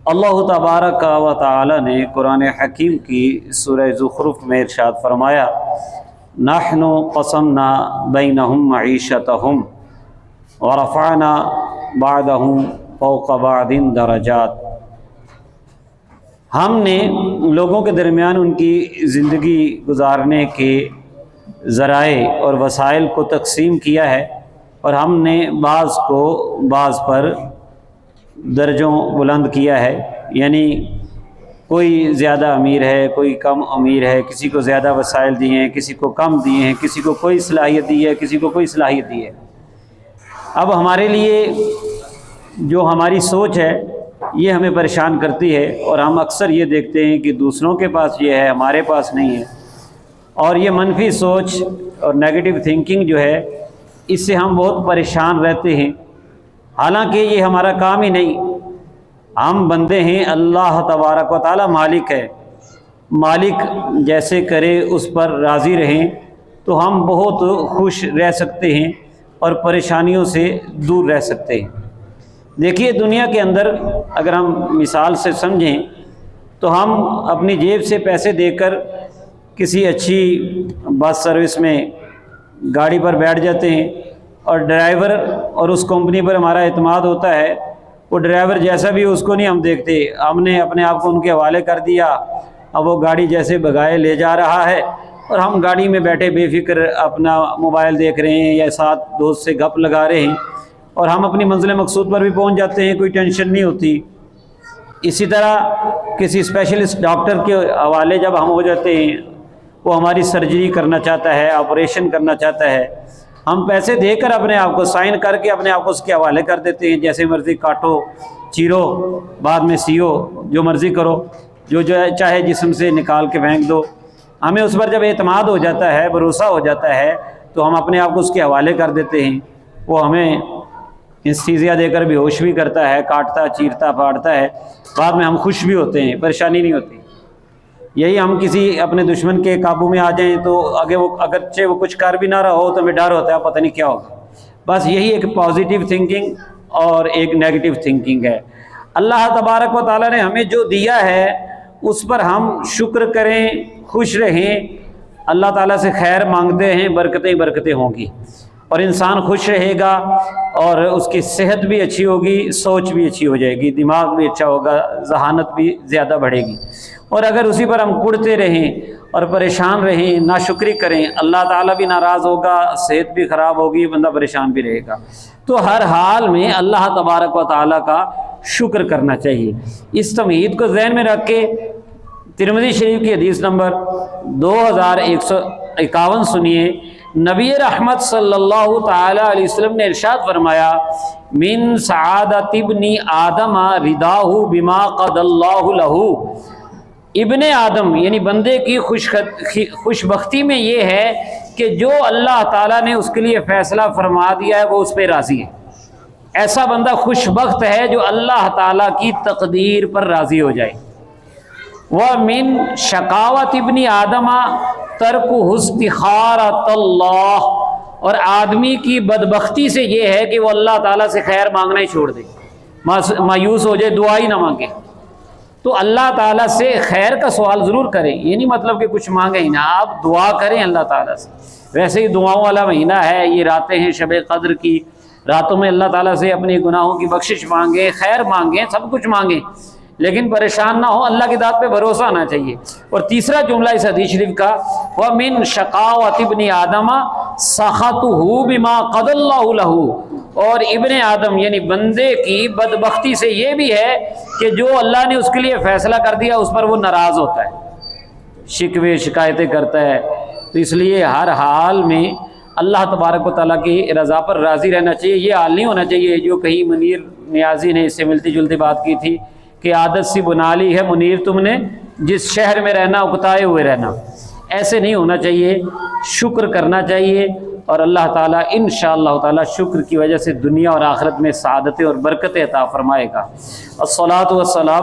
اللہ تبارک و تعالی نے قرآن حکیم کی سورہ زخرف میں ارشاد فرمایا، نحن قسمنا بینہم معیشتہم ورفعنا بعضہم فوق بعض درجات۔ ہم نے لوگوں کے درمیان ان کی زندگی گزارنے کے ذرائع اور وسائل کو تقسیم کیا ہے، اور ہم نے بعض کو بعض پر درجوں بلند کیا ہے، یعنی کوئی زیادہ امیر ہے، کوئی کم امیر ہے، کسی کو زیادہ وسائل دیے ہیں، کسی کو کم دیے ہیں، کسی کو کوئی صلاحیت دی ہے، کسی کو کوئی صلاحیت دی ہے۔ اب ہمارے لیے جو ہماری سوچ ہے یہ ہمیں پریشان کرتی ہے، اور ہم اکثر یہ دیکھتے ہیں کہ دوسروں کے پاس یہ ہے، ہمارے پاس نہیں ہے، اور یہ منفی سوچ اور نیگیٹو تھنکنگ جو ہے اس سے ہم بہت پریشان رہتے ہیں، حالانکہ یہ ہمارا کام ہی نہیں۔ ہم بندے ہیں، اللہ تبارک و تعالی مالک ہے، مالک جیسے کرے اس پر راضی رہیں تو ہم بہت خوش رہ سکتے ہیں اور پریشانیوں سے دور رہ سکتے ہیں۔ دیکھیے دنیا کے اندر اگر ہم مثال سے سمجھیں تو ہم اپنی جیب سے پیسے دے کر کسی اچھی بس سروس میں گاڑی پر بیٹھ جاتے ہیں، اور ڈرائیور اور اس کمپنی پر ہمارا اعتماد ہوتا ہے، وہ ڈرائیور جیسا بھی اس کو نہیں ہم دیکھتے، ہم نے اپنے آپ کو ان کے حوالے کر دیا، اب وہ گاڑی جیسے بگائے لے جا رہا ہے، اور ہم گاڑی میں بیٹھے بے فکر اپنا موبائل دیکھ رہے ہیں یا ساتھ دوست سے گپ لگا رہے ہیں، اور ہم اپنی منزل مقصود پر بھی پہنچ جاتے ہیں، کوئی ٹینشن نہیں ہوتی۔ اسی طرح کسی اسپیشلسٹ ڈاکٹر کے حوالے جب ہم ہو جاتے ہیں، وہ ہماری سرجری کرنا چاہتا ہے، آپریشن کرنا چاہتا ہے، ہم پیسے دے کر اپنے آپ کو سائن کر کے اپنے آپ کو اس کے حوالے کر دیتے ہیں، جیسے مرضی کاٹو چیرو بعد میں سیو، جو مرضی کرو، جو چاہے جسم سے نکال کے پھینک دو۔ ہمیں اس پر جب اعتماد ہو جاتا ہے، بھروسہ ہو جاتا ہے، تو ہم اپنے آپ کو اس کے حوالے کر دیتے ہیں، وہ ہمیں انستھیزیا دے کر بے ہوش بھی کرتا ہے، کاٹتا چیرتا پھاڑتا ہے، بعد میں ہم خوش بھی ہوتے ہیں، پریشانی نہیں ہوتی۔ یہی ہم کسی اپنے دشمن کے قابو میں آ جائیں تو اگرچہ وہ کچھ کر بھی نہ رہا ہو تو ہمیں ڈر ہوتا ہے، پتہ نہیں کیا ہوگا۔ بس یہی ایک پازیٹیو تھنکنگ اور ایک نیگیٹو تھنکنگ ہے۔ اللہ تبارک و تعالیٰ نے ہمیں جو دیا ہے اس پر ہم شکر کریں، خوش رہیں، اللہ تعالیٰ سے خیر مانگتے ہیں، برکتیں برکتیں ہوں گی، اور انسان خوش رہے گا اور اس کی صحت بھی اچھی ہوگی، سوچ بھی اچھی ہو جائے گی، دماغ بھی اچھا ہوگا، ذہانت بھی زیادہ بڑھے گی۔ اور اگر اسی پر ہم کڑتے رہیں اور پریشان رہیں، ناشکری کریں، اللہ تعالیٰ بھی ناراض ہوگا، صحت بھی خراب ہوگی، بندہ پریشان بھی رہے گا۔ تو ہر حال میں اللہ تبارک و تعالیٰ کا شکر کرنا چاہیے۔ اس تمہید کو ذہن میں رکھ کے ترمذی شریف کی حدیث نمبر 2151 سنیے۔ نبی رحمت صلی اللہ تعالی علیہ وسلم نے ارشاد فرمایا، من سعادت ابن آدم رداہ بما قضى اللہ لہ۔ ابن آدم یعنی بندے کی خوش بختی میں یہ ہے کہ جو اللہ تعالیٰ نے اس کے لیے فیصلہ فرما دیا ہے وہ اس پہ راضی ہے۔ ایسا بندہ خوش بخت ہے جو اللہ تعالیٰ کی تقدیر پر راضی ہو جائے۔ وَمِن شقاوت ابن آدم ترکہ استخارۃ اللہ، اور آدمی کی بدبختی سے یہ ہے کہ وہ اللہ تعالیٰ سے خیر مانگنا ہی چھوڑ دے، مایوس ہو جائے، دعا ہی نہ مانگے۔ تو اللہ تعالیٰ سے خیر کا سوال ضرور کریں، یہ نہیں مطلب کہ کچھ مانگیں ہی نہ، آپ دعا کریں اللہ تعالیٰ سے۔ ویسے ہی دعاؤں والا مہینہ ہے، یہ راتیں ہیں شب قدر کی، راتوں میں اللہ تعالیٰ سے اپنے گناہوں کی بخشش مانگیں، خیر مانگیں، سب کچھ مانگیں، لیکن پریشان نہ ہو، اللہ کی ذات پہ بھروسہ آنا چاہیے۔ اور تیسرا جملہ اس حدیث شریف کا، وَمِن شَقَاوَةِ ابْنِ آدَمَ سَخَطُهُ بِمَا قَضَى اللَّهُ لَهُ، اور ابن آدم یعنی بندے کی بدبختی سے یہ بھی ہے کہ جو اللہ نے اس کے لیے فیصلہ کر دیا اس پر وہ ناراض ہوتا ہے، شکوے شکایتیں کرتا ہے۔ تو اس لیے ہر حال میں اللہ تبارک و تعالیٰ کی رضا پر راضی رہنا چاہیے۔ یہ حال نہیں ہونا چاہیے جو کہیں منیر نیازی نے اس سے ملتی جلتی بات کی تھی کہ عادت سی بنا لی ہے منیر تم نے جس شہر میں رہنا اکتائے ہوئے رہنا، ایسے نہیں ہونا چاہیے، شکر کرنا چاہیے، اور اللہ تعالیٰ انشاءاللہ تعالیٰ شکر کی وجہ سے دنیا اور آخرت میں سعادتیں اور برکتیں عطا فرمائے گا۔ الصلاۃ والسلام